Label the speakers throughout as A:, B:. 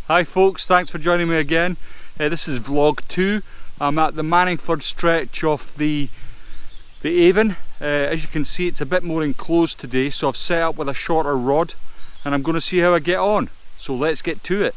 A: Hi folks, thanks for joining me again. This is vlog 2. I'm at the Manningford stretch of the Avon. As you can see, it's a bit more enclosed today, so I've set up with a shorter rod and I'm going to see how I get on. So let's get to it.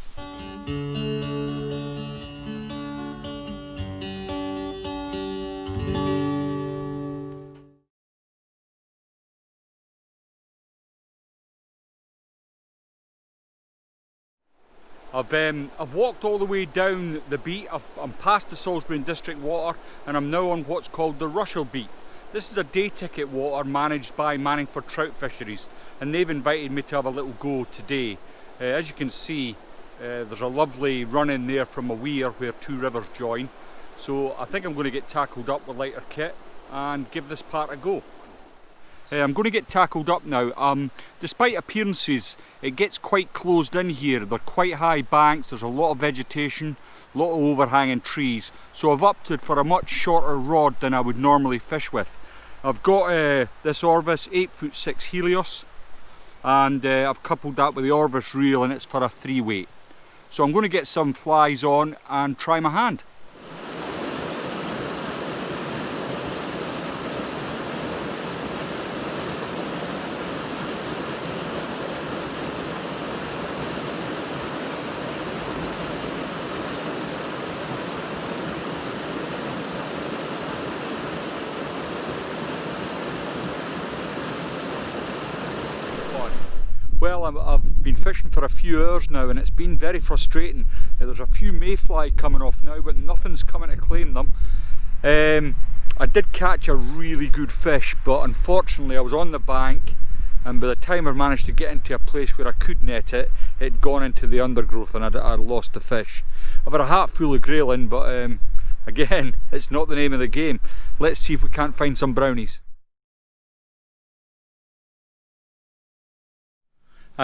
A: I've walked all the way down the beat. I'm past the Salisbury District Water and I'm now on what's called the Russell Beat. This is a day ticket water managed by Manningford Trout Fisheries and they've invited me to have a little go today. As you can see, there's a lovely run in there from a weir where two rivers join. So I think I'm going to get tackled up with lighter kit and give this part a go. I'm going to get tackled up now. Despite appearances, it gets quite closed in here. They're quite high banks, there's a lot of vegetation, a lot of overhanging trees. So I've opted for a much shorter rod than I would normally fish with. I've got this Orvis 8'6" Helios and I've coupled that with the Orvis reel and it's for a 3 weight. So I'm going to get some flies on and try my hand. Well, I've been fishing for a few hours now and it's been very frustrating. There's a few mayfly coming off now, but nothing's coming to claim them. I did catch a really good fish, but unfortunately I was on the bank and by the time I managed to get into a place where I could net it, it had gone into the undergrowth and I'd lost the fish. I've had a hat full of grayling, but again, it's not the name of the game. Let's see if we can't find some brownies.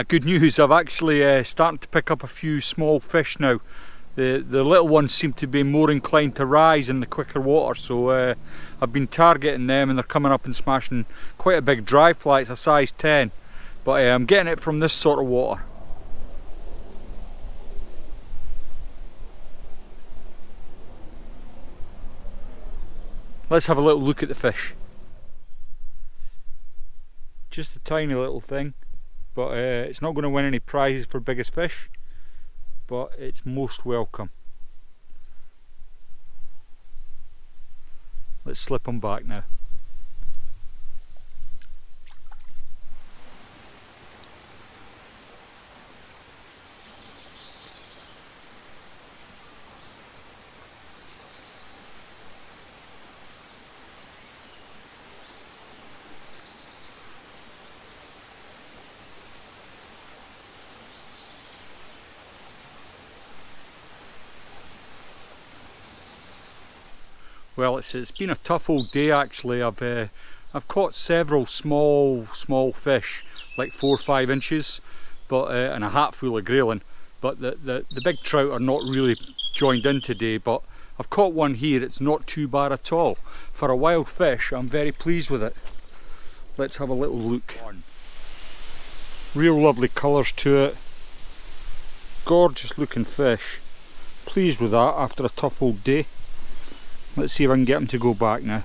A: Good news, I've actually started to pick up a few small fish now. The little ones seem to be more inclined to rise in the quicker water, so I've been targeting them and they're coming up and smashing quite a big dry fly. It's a size 10, but I'm getting it from this sort of water. Let's have a little look at the fish. Just a tiny little thing. But it's not going to win any prizes for biggest fish, but it's most welcome. Let's slip them back now. Well, it's been a tough old day actually. I've caught several small fish, like 4 or 5 inches, but and a hat full of grayling. But the big trout are not really joined in today. But I've caught one here. It's not too bad at all for a wild fish. I'm very pleased with it. Let's have a little look. Real lovely colours to it. Gorgeous looking fish. Pleased with that after a tough old day. Let's see if I can get him to go back now.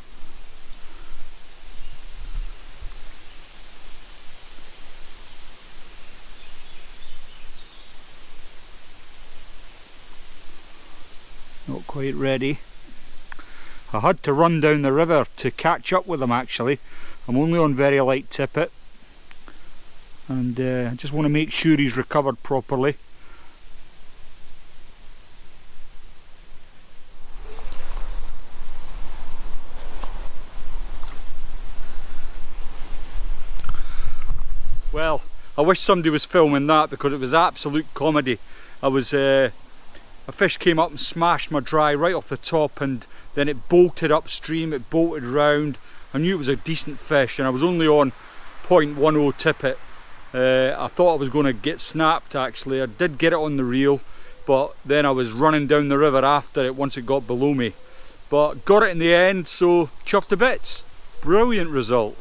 A: Not quite ready. I had to run down the river to catch up with him actually. I'm only on very light tippet. And I just want to make sure he's recovered properly. Well, I wish somebody was filming that because it was absolute comedy. A fish came up and smashed my dry right off the top and then it bolted upstream, it bolted round. I knew it was a decent fish and I was only on 0.10 tippet. I thought I was going to get snapped actually. I did get it on the reel, but then I was running down the river after it once it got below me. But got it in the end, so chuffed to bits. Brilliant result.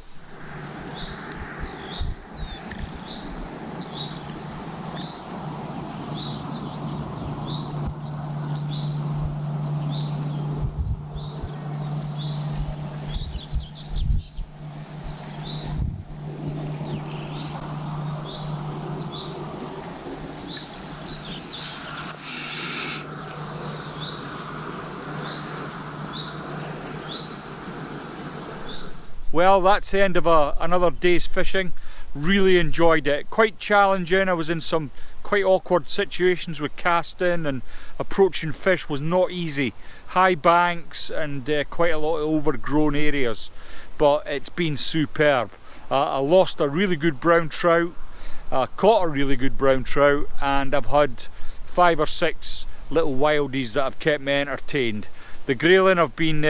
A: Well, that's the end of another day's fishing. Really enjoyed it. Quite challenging. I was in some quite awkward situations with casting, and approaching fish was not easy. High banks and quite a lot of overgrown areas, but it's been superb. I lost a really good brown trout, caught a really good brown trout, and I've had 5 or 6 little wildies that have kept me entertained. The grayling have been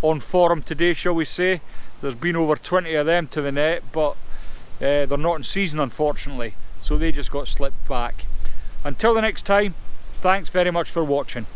A: on form today, shall we say. There's been over 20 of them to the net, but they're not in season unfortunately, so they just got slipped back. Until the next time, thanks very much for watching.